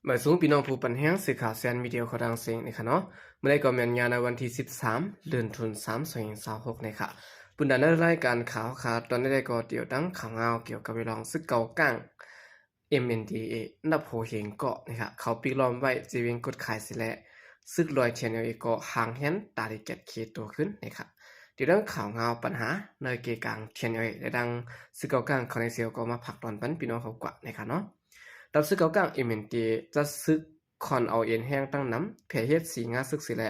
หมายสูงพี่น้องผู้ปันแห้งสื่อข่าวแซนมีเดียเขาดังเสียงนะคะเนาะเมื่อได้ก็มีงานในวันที่13เดือนธันวาคม2026นะคะปุ่นดันได้รายการข่าวค่ะตอนนี้ได้ก็เดี่ยวดังข่าวเงาเกี่ยวกับเวลองซึกเก่าก้าง MNDAA นับโหเหงเกาะนะคะเขาปิกล้อมไว้จีเวงกดขายสิแลซึกลอยเชียนเอก็ห่างเห็นตาดิเก็ตเคตัวขึ้นนะคะเดี๋ยวดังข่าวเงาปัญหาในเกกลางเชียนเอได้ดังซึกเก่าก้างเขาในเซียวก็มาผักตอนปันพี่น้องเขากว่านะคะเนาะดับซึกเก่าก้างMNDAAจะซึกคอนเอาเอ็นแห้งตั้งน้ำแผ่เฮ็ดสีงาซึกสิแล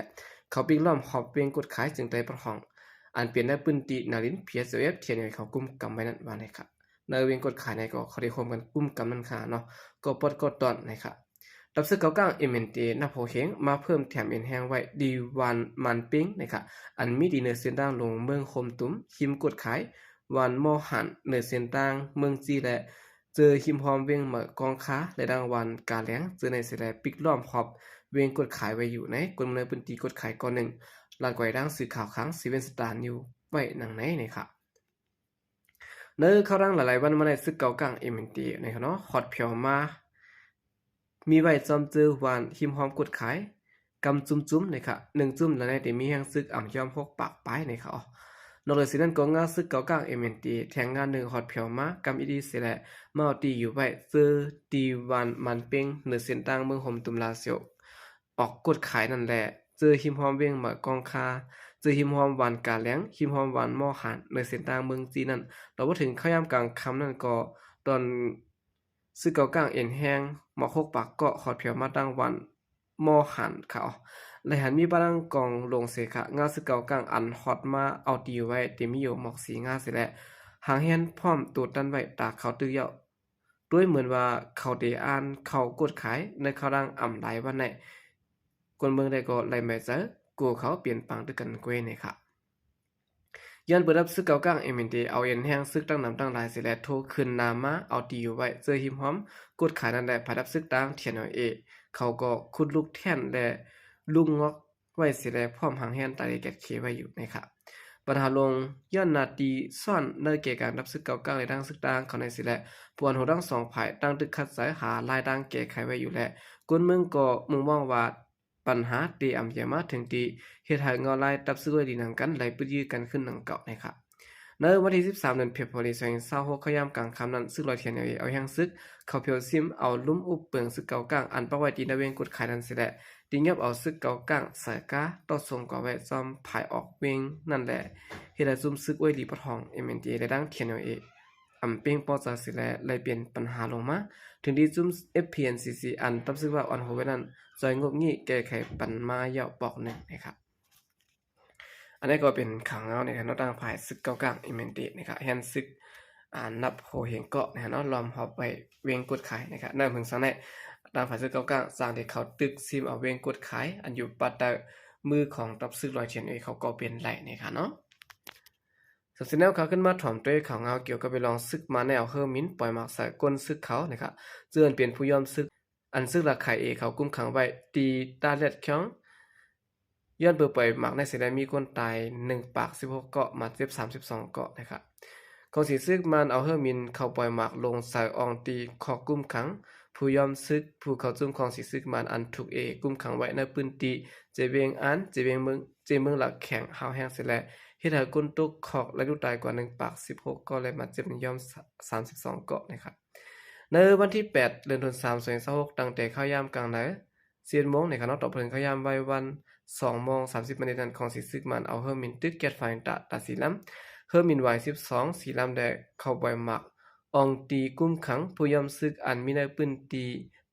เขาปิกล้อมหอบเวงกดขายจึงได้ประห้องอันเปลี่ยนได้ปืนตีนารินเพียเซเอฟเทียนเขากุมกำไว้นั่นว่านะครับในเวงกดขายในก็เขาได้คมกันกุมกำนั่นค่ะเนาะก็ปดกดตอนนะครับดับซึกเก่าก้างMNDAAนับโหเฮงมาเพิ่มแถมเอ็นแห้งไว้ดีวันมันปิ้งนะครับอันมีดีเนอร์เส้นด่างลงเมืองคมตุ้มคิมกดขายวันมอหันเนอร์เส้นด่างเมืองจีและเจอหิมหอมเวียงเหมอกองค้าและดังวันกาแหลงเจอในเสลปิกล้อมหอบเวียงกดขายไว้อยู่ในกลมเนปืนตีกดขายก่อนหนึ่งหลังไว้ดังสื่อข่าวค้างซีเวนสตาร์นิวไว้หนังไหนนะครับเนื้อเข้าดังหลายๆวันมาในซึกเก่ากลางMNDAAนะครับเนาะฮอตเพียวมามีไว้จอมเจอวันหิมหอมกดขายกำจุ้มๆนะครับ1จุ้มแล้วในแต่มีแห่งซึกอ่ำยอม6ปากปลายนะครับนอกจากสินั้นก็งาซึกเก่ากลางMNDAAแทงงาน1ฮอตเพียวมากำอีดีเสียแหละมาเอาตีอยู่ไว้เจอตีวันมันเป้งเหนือเส้นต่างเมืองห่มตุมลาเซียวออกกดขายนั่นแหละเจอหิมหอมเวียงเหมอกองคาเจอหิมหอมหวานกาแหลงหิมหอมหวานหม้อหันเหนือเส้นต่างเมืองจีนนั่นเราบ่ถึงข้ายามกลางค่ำนั่นก็ตอนซึกเก่ากลางเอ็นแห้งหมอก6ปากเกาะฮอดเพียวมาตั้งวันหม้อหันเขาและหันมีบาลังกองลงเสกะงาซึกเก่ากลางอันฮอดมาเอาตีไว้เตมีอยู่หมอกสีงาเสิแหละหางแฮนพร้อมตูดดันไว้ตาเขาตื้อเยาด้วยเหมือนว่าเขาได้อ่านเขากดขายในเขาดังอ่ำหลายวันไหนคนเมืองได้ก็ไล่แม่เจอกูเขาเปลี่ยนปังด้วยกันเกวยนี่ค่ะย้อนเปิดรับซึกเก่ากลางMNDAAเอาเอ็นแห้งซึกตั้งนำตั้งหลายสิแลโทรขึ้นนามาเอาตีอยู่ไว้เจอหิมหอมกดขายนั่นแหละภายรับซึกตั้งTNLAเขาก็ขุดลูกแท่นและลุงงอกไว้สิแลพร้อมหางแฮนตาได้แกะเคไว้อยู่นะครับปัญหาลงย้อนนาตีซ่อนในเกการรับซึกเก่ากลางในดังซึกต่างเขาในสิแลปวนหัวดังสองฝ่ายตั้งตึกคัดสายหาลายดังแก้ไขไว้อยู่และกวนเมืองก็มุ่งมองว่าปัญหาตีอำเยมาถึงตีเฮ็ดให้เงาลายตับซื้อไว้ดีหนังกันไหลปื้ยื้อกันขึ้นหนังเก่านะครับในวันที่13เดือนเพฟรุน2026ขยามกลางค่ำนั้นซึกลอยเทียนเอาแห่งซึกเขาเพียวซิมเอาลุ่มอุบเปิงซึกเก่ากลางอันประไว้ตีนเวงกดขายนั้นสิแหละตีเงียบเอาซึกเก่ากลางสายกาต่อส่งก่อไว้จอมภายออกเวงนั่นแหละเฮ็ดให้ซุ่มซึกไว้ดีปะทองMNDAAได้ดังเทียนอำเป้งปอจาสิแลเลยเปลี่ยนปัญหาลงมาถึงที่จุ้ม FPNCC อันตับซึกว่าอันโหไว้นั้นจอยงบงี้แก้ไขปัญมาเยาะปอกหนึ่งนะครับอันนี้ก็เป็นข่าวเงาในทางต่างฝ่ายซึกเก่ากลางMNDAAนะครับแฮนซึกนับโหเหงเกาะนะฮะเนาะล้อมหอบไปเวงกดขายนะครับนั่นเพิ่งสังได้ต่างฝ่ายซึกเก่ากลางสร้างที่เขาตึกซิมเอาเวงกดขายอันอยู่ปัตตามือของตับซึกลอยเทียนเขาก็เป็นไหลนะครับเนาะสับสินแนวเขาขึ้นมาถ่อมตัวข่าวเงาเกี่ยวกับไปลองซึกมาแนวเฮอร์มินปล่อยหมากใส่ก้นซึกเขานะครับเจือนเปลี่ยนผู้ยอมซึกอันซึกหลักไข่เขากุมขังไว้ตีตาเล็ดเขียงย้อนเปิดปล่อยหมากในเสียดายมีคนตาย1ปาก16เกาะมาเจ็บ32เกาะนะครับของสีซึกมันเอาเฮอร์มินเข้าปล่อยหมากลงใส่อองตีคอกุมขังผู้ยอมซึกผู้เขาจุ่มของสีซึกมันอันถูกกุมขังไว้ในปืนตีเจเวงอันเจเวงเมืองหลักแข็งหาวแห้งเสียแล้วเฮ็ดให้ก้นตกขอกและลูกตายกว่า1ปาก16เกาะและมาเจ็บนิยอม32เกาะนะครับในวันที่8เดือนธันวาคม2026ตั้งแต่เข้ายามกลางดึก10:00 นในคณะต่อเพิ่นเข้ายามไว้วัน2:30 นนั้นของสิซึกมันเอาเฮอร์มินตึกแก๊สไฟตาสีลำเฮอร์มินไว้12สีลำแดกเข้าบ่อยมักอองตีกุ้มขังผู้ยอมซึกอันมีในปืนตี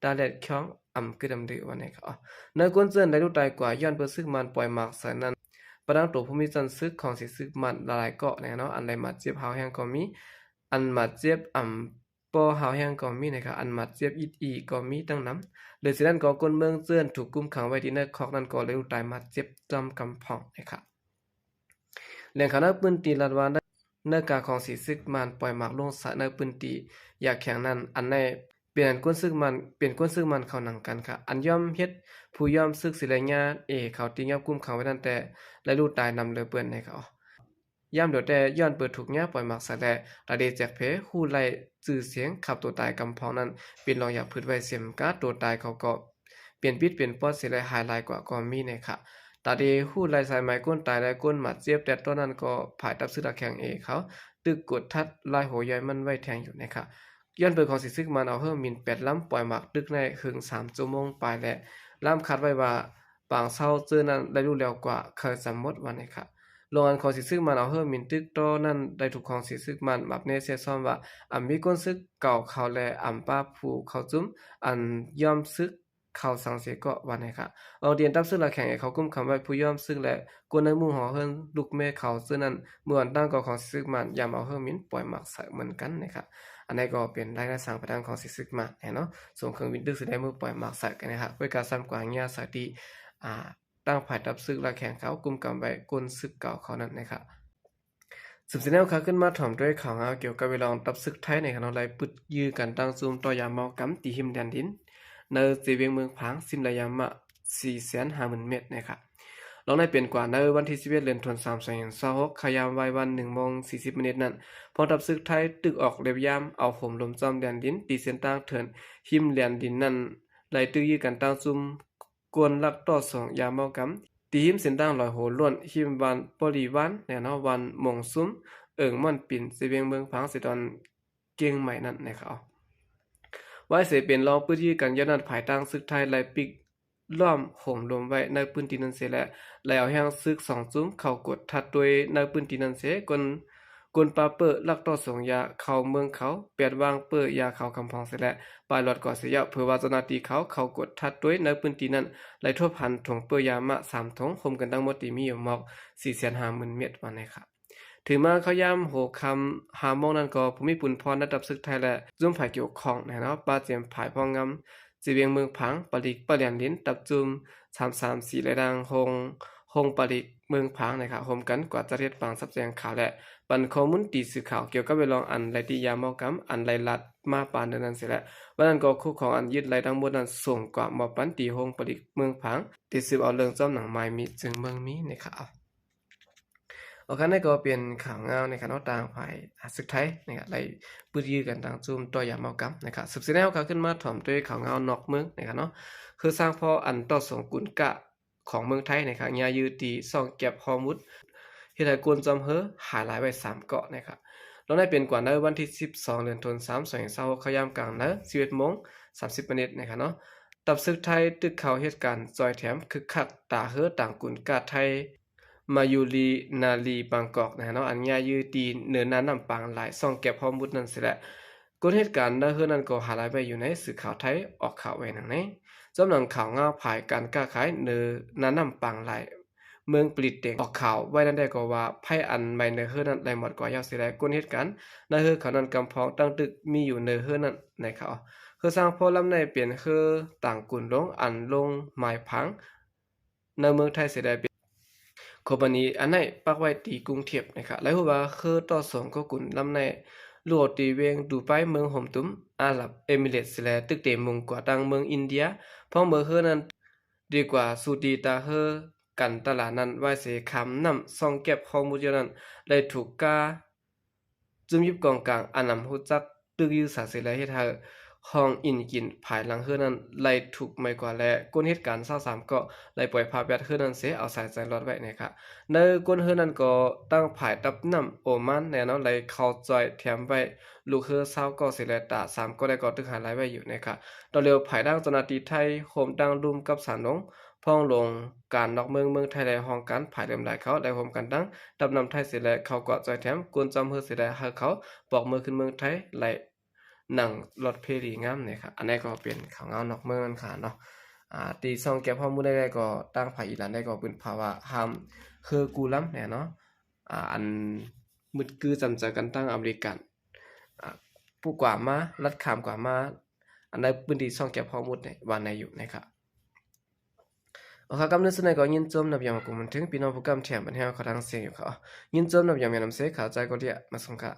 ตาแลดค้องอำคือดำดือวันนี้ครับในก้นเจิ้นได้ลูกตายกว่าย้อนเปิ้นซึกมันปล่อยมักใส่นั้นประดังตัวผู้มีจันซึกของสิซึกมันหลายเกาะเนาะอันใดมาเจ็บหาวแห้งก็มีอันมาเจ็บปอหาวแห้งก็มีนะครับอันมาเจ็บอีก็มีตั้งนำเลยสินั้นก็คนเมืองเจื้อนถูกกุมขังไว้ที่ในคอกนั้นก็เลยตายมาเจ็บจำกำพองนะครับแหล่งข่าวนักปืนตีลัดว่าเนื้อกาของสีซึกมันปล่อยหมากลงสะเนื้อปืนตีอยากแข็งนั้นอันในเปลี่ยนก้นซึกมันเข้าหนังกันค่ะอันย่อมเฮ็ดผู้ย่อมซึกสิระยะเขาตียับกุมขังไว้นั่นแต่และลูกตายนำเลยเปิ้นให้เขา ยามเดี๋ยวแต่ย้อนเปิดถูกเนี้ยปล่อยหมักใส่แลตาเดแจกเพฮู้ไล่จื่อเสียงขับตัวตายกำพองนั้นเป็นรองอยากพืชไว้เสียมกาตัวตายเขาก็เปลี่ยนปิดเปลี่ยนปอดเสียเลยหายลายกว่าก็มีนะคะตาเดฮู้ไล่สายไม้ก้นตายและก้นหมัดเจ็บแต่ตอนนั้นก็ผายตับซื้อตะแข่งเอเขาตึกกดทัดลายโหยอยมันไว้แทงอยู่นะคะย้อนเปิดของสิซึกมันเอาเพิ่มมิน8ล้ำปล่อยหมักดึกในครึ่ง3ชั่วโมงปลายและล้ำคัดไว้ว่าปางเศร้าเจอนั้นได้รู้แล้วกว่าเคยสำมดวันนะคะโรงงานของสิซึกมันเอาเพิ่มมินตึกโตนั้นได้ถูกของสิซึกมันแบบเนเซซ่อมว่ามีก้นซึกเก่าเขาและป้าผู้เขาจุ้มอันยอมซึกเขาสังเสียก็วันนะคะเอาเดียนตับซึ่งละแข่งให้เขากุ้มคำไว้ผู้ยอมซึ่งและกวนในมู่หอเฮิรนลูกแม่เขาซึ่งนั้นเมื่อวันตั้งก่อของสิซึกมันยามเอาเฮิรมินปล่อยหมักใส่เหมือนกันนะคะอันนี้ก็เป็นรายได้สั่งประทานของสิซึกมันเนาะส่งเครื่องบินดึกสุดได้เมื่อปล่อยหมักใส่กันนะคะเพื่อการซ้ำกว่าเงี้ยสตีตั้งผ่ายตับซึกละแข่งเขากุ้มกำไว้กวนซึกเก่าเขานั้นนะคะสืบเสนอขาขึ้นมาถ่อมด้วยข่าวเงาเกี่ยวกับเวลาตับซึกไทยในขณะไรปุดยื้อกันตั้งซูมต่อยาเมากำตีหิมแดนดินในสีเวียงเมืองผางซิมระยามะ450,000 เมตรนะครับลองได้เปลี่ยนกว่าในวันที่11เดือนธันวาคม2026ขยามไว้วัน1:40 นนั้นพอตับซึกไทยตึกออกเรียบยามเอาห่มลมจอมแดนดินตีเส้นตั้งเถินหิมแดนดินนั้นไหลตื้อยื้อกันตั้งซุ่มกวนลักต่อ2ยามเมากำตีหิมเส้นตั้งลอยโหล้วนหิมวันปริวันแน่นอนวันมงซุ่มม่อนปิ่นสีเวียงเมืองผางสิตอนเกียงใหม่นั่นนะครับว่าเสเป็นรองพื้นที่กันย้อนนั้นภายตั้งซึกไทยไหลปิกล้อมห่มลมไว้ในพื้นที่นั้นเสียและเอาแห่งซึก2จุ้มเข้ากดทัดด้วยในพื้นที่นั้นเสียกนปาเปิดลักต่อสงยาเข้าเมืองเขาเปียดวางเปิดยาเข้ากำพองเสียและปลายหลอดก่อเสียเพื่อว่าเจ้าหน้าที่เขาเข้ากดทัดด้วยในพื้นที่นั้นไหลทั่วพันถุงเปิดยามะ3ถุงห่มกันทั้งหมดที่มีอยู่หมอก 450,000 เมตรวันนี้ครับถึงมาเขาย่ำโหคำหาโมงนั้นก็ภูมิปุ่นพรระดับศึกไทยและจุ่มผายเกี่ยวข้องนะเนาะป้าเจียมผายพองงำจีเวียงเมืองผังปลิกปะเลียนลิ้นตับจุ่ม334และดังหงปลิกเมืองผังนะครับโฮมกันกว่าจะเรียดปางสับแจงข่าวและปันข้อมูลตีสื่อข่าวเกี่ยวกับเวลองอันไรตียาเมากำอันไรลัดมาปานนั้นเสียแล้ววันนั้นก็คู่ของอันยึดไรทั้งหมดนั้นส่งกว่าหมอปันตีหงปลิกเมืองผังตีสืบเอาเรื่องจ้อมหนังไม้มีจึงเมืองมีนะครับโอเคนี่ก็เป็นข่าวเงาในคณะต่างฝ่ายศึกไทยนะครับไล่ปื้ยื้อกันต่างจุ่มตัวยาเมากำนะครับสืบเสนอเขาขึ้นมาถ่อมด้วยข่าวเงานอกเมืองนะครับเนาะคือสร้างพออันต่อสงกุลกะของเมืองไทยนะครับยายืตีซ่องเก็บฮอมุดเฮ็ดให้กวนจอมเฮอหายหลายไว้3เกาะนะครับแล้วได้เป็นกว่าในวันที่12เดือนธันวาคม2020ขยามกลางนะ11:30 นนะครับเนาะตับศึกไทยตึกข่าวเหตุการณ์จอยแถมคึกคักตาเฮอต่างกุลกะไทยมายูรีนาลีบางกอกนะเนาะอันยายืตีเหนือน้ำปางหลายซ่องเก็บข้อมูลนั่นสิแหละกลเหตุการณ์นั้นนั้นก็หายไปอยู่ในสื่อข่าวไทยออกข่าวไว้นั่นเองจำหนังข่าวง่าภายการค้าขายเหนือน้ำปางหลายเมืองปลิดเด็กออกข่าวไว้นั่นได้ก็ว่าไพ่อันใบเนื้อเฮือนั้นไหลหมดกว่ายาวสิแลกลเหตุการณ์นั้นเฮือเขานั้นกำพองตั้งตึกมีอยู่เนื้อเฮือนั้นในข่าวคือสร้างพอลำในเปลี่ยนคือต่างกุ่นลงอันลงหมายพังในเมืองไทยเสียได้โคบานีอันไหนปักไว้ตีกรุงเทพนะครับแล้วว่าคือต่อสองก็กุนลำในลวดตีเวงดูไปเมืองห่มตุ้มอาหรับเอมิเรตส์และตึกเตมุงกว่าตังเมืองอินเดียเพราะเมืองเฮอนั้นดีกว่าสูดีตาเฮอกันตลาดนั้นไว้เสคำนำซ่องเก็บข้อมูลเยอะนั้นเลยถูกกาจุ่มยิบกองกลางอันนำหูจักตึกยื้อสาเสและเฮ็ดให้ห้องอินกินภายหลังเฮือนั้นไล่ถูกไม่กว่าและก้นเหตุการณ์23ก็ไล่ปล่อยภาพแบดเฮือนั้นเสียเอาสายใจรอดไว้นะครับในก้นเฮือนั้นก็ตั้งภายตับน้ำโอมันแน่นอนไล่เข้าจอยแถมไว้ลูกเฮือ20ก็สิและตา3ก็ได้ก็ตึกหาไล่ไว้อยู่นะครับต่อเร็วภายดังเจ้าหน้าที่ไทยโฮมดังรุมกับสารนงพ้องลงการนอกเมืองไทยและห้องการภายเริ่มหลายเขาได้โฮมกันดังตับนำไทยสิและเขาก็จอยแถมกวนจำเฮือสิและหาเขาบอกมือขึ้นเมืองไทยไล่หนังรถเพลีงามเนี่ยครับอันนี้ก็เป็นข่าวเงานอกเมืองนั่นค่ะเนาะตีซองเก็บข้อมูลได้ก็ตั้งภาคอีหลานได้ก็เป็นภาวะห้ามคือกูล้ำเนี่ยเนาะอันมึดคือจำใจกันตั้งอเมริกันผู้กว่ามารัดขามกว่ามาอันใดพื้นที่ซองเก็บข้อมูลเนี่ยวันไหนอยู่นะครับโอเคกำเนิดสนก็ยินจมนับยามกูมันถึงพี่น้องผู้กำแถมบันเทาเขาทางเสียงอยู่เขายินจมนับยามยามน้ำเสกขาใจก็เดียมาส่งค่ะ